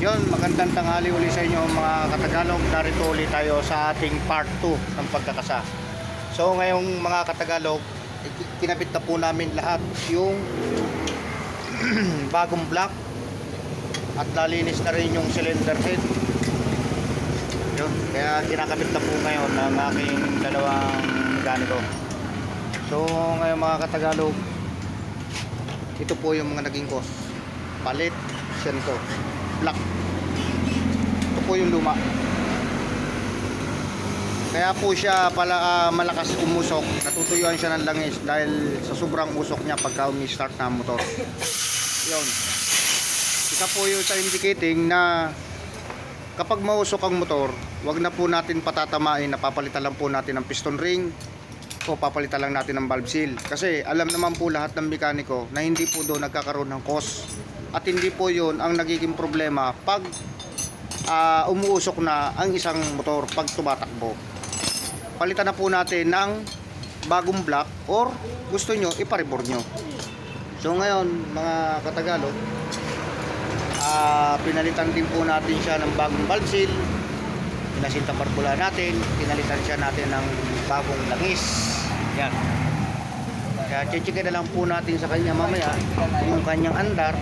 Yon, magandang tanghali uli sa inyo mga Katagalog. Narito ulit tayo sa ating part 2 ng pagkakasa. So ngayong mga Katagalog, kinabit na po namin lahat yung bagong block at nalinis na rin yung cylinder head. Yun, kaya kinakabit na po ngayon ng aking dalawang mekaniko. So ngayon mga Katagalog, ito po yung mga naging cost. Palit, sento, black. Ito po yung luma. Kaya po siya pala malakas umusok. Natutuyuan siya ng langis dahil sa sobrang usok niya pagka umi-start na motor. Yun. Isa po yung sa indicating na kapag mausok ang motor, wag na po natin patatamain, napapalitan lang po natin ng piston ring o papalitan lang natin ng valve seal. Kasi alam naman po lahat ng mekaniko na hindi po doon nagkakaroon ng cost. At hindi po yun ang nagiging problema pag umuusok na ang isang motor pag tumatakbo. Palitan na po natin ng bagong block or gusto nyo iparibor nyo. So ngayon mga Katagalog, pinalitan din po natin siya ng bagong valve seal, pinasinta barbula natin, pinalitan siya natin ng bagong langis. Yan. Kaya check na lang po natin sa kanya mamaya yung kanyang andar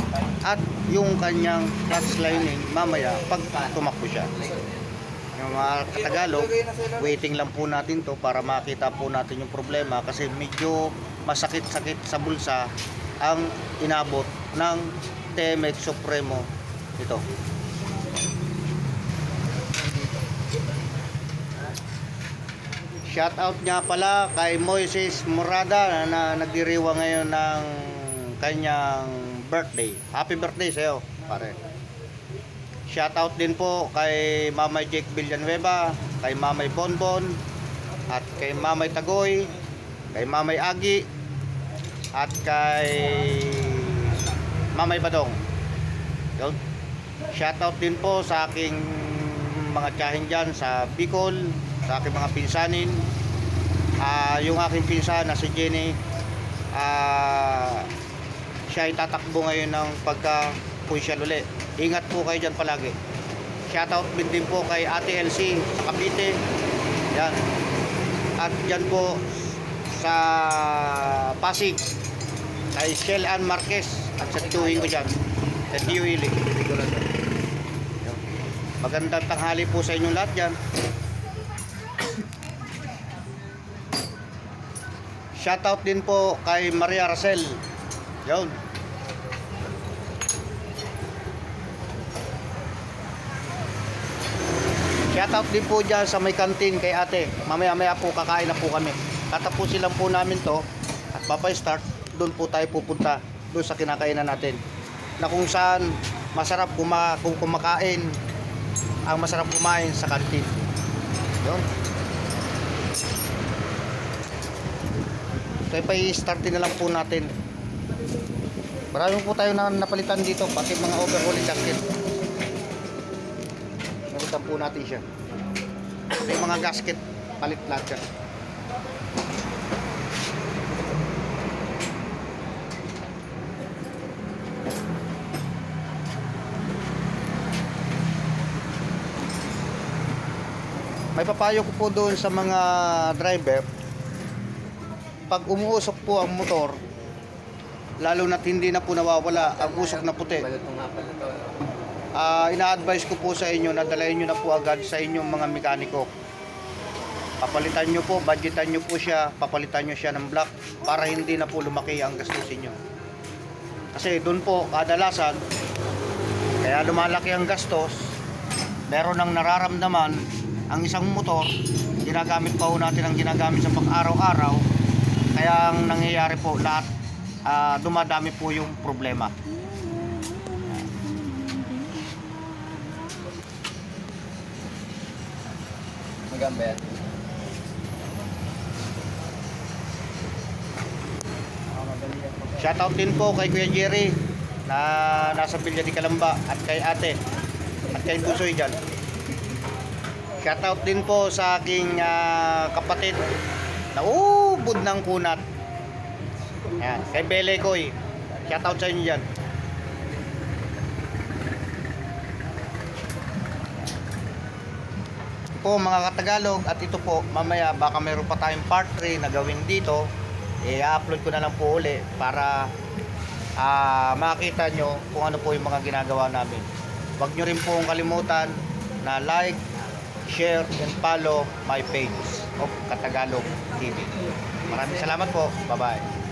at yung kanyang clutch lining mamaya pag tumakbo siya. Yung mga Katagalog, waiting lang po natin to para makita po natin yung problema kasi medyo masakit-sakit sa bulsa ang inabot ng TMX Supremo ito. Shout out nga pala kay Moises Morada na nagdiriwa ngayon ng kanyang birthday. Happy birthday sa iyo, pare. Shout out din po kay Mamay Jake Villanueva, kay Mamay Bonbon, at kay Mamay Tagoy, kay Mamay Agi, at kay Mamay Badong. Yun. Shout out din po sa aking mga tiyahin dyan sa Bicol, sa aking mga pinsanin. Yung aking pinsan na si Jenny, siya ay tatakbo ngayon ng pagka-pusyal uli. Ingat po kayo dyan palagi. Shoutout din po kay Ate LC sa Cavite. Yan. At dyan po sa Pasig kay Shell Ann Marquez at sa tituhin ko dyan sa Tio Ili. Magandang tanghali po sa inyong lahat dyan. Shoutout din po kay Maria Racel. Yun. Shoutout din po dyan sa may kantin kay ate. Mamaya-maya po kakain na po kami. Tatapusin lang po namin to at papay-start. Doon po tayo pupunta. Doon sa kinakainan natin. Na kung saan masarap kung kumakain. Ang masarap kumain sa kantin. Yun. Kaya pa i-startin na lang po natin. Marami po tayo na napalitan dito, pati mga overhaul jacket. Napalitan po natin siya. Pati mga gasket, palit lahat siya. May papayo ko po doon sa mga driver. Pag umuusok po ang motor, lalo na't hindi na po nawawala ang usok na puti, ina-advise ko po sa inyo na dalayin nyo na po agad sa inyong mga mekaniko. Papalitan nyo po, budgetan nyo po siya, papalitan nyo siya ng block para hindi na po lumaki ang gastusin nyo. Kasi doon po kadalasan, kaya lumalaki ang gastos, meron ng nararamdaman ang isang motor, ginagamit pa po natin ang ginagamit sa pang-araw-araw. Kaya ang nangyayari po lahat, dumadami po yung problema. Maganda yan. Shoutout din po kay Kuya Jerry na nasa Villa di Calamba at kay ate at kay Busoy dyan. Shoutout din po sa aking kapatid na ubod ng kunat. Yan, kay Bele Koy. Shoutout sa inyo dyan. po mga Katagalog, at ito po mamaya baka mayroon pa tayong part 3 na gawin dito. I-upload ko na lang po uli para makita nyo kung ano po yung mga ginagawa namin. Huwag nyo rin pong kalimutan na like, share, and follow my page of Katagalog TV. Maraming salamat po. Bye-bye.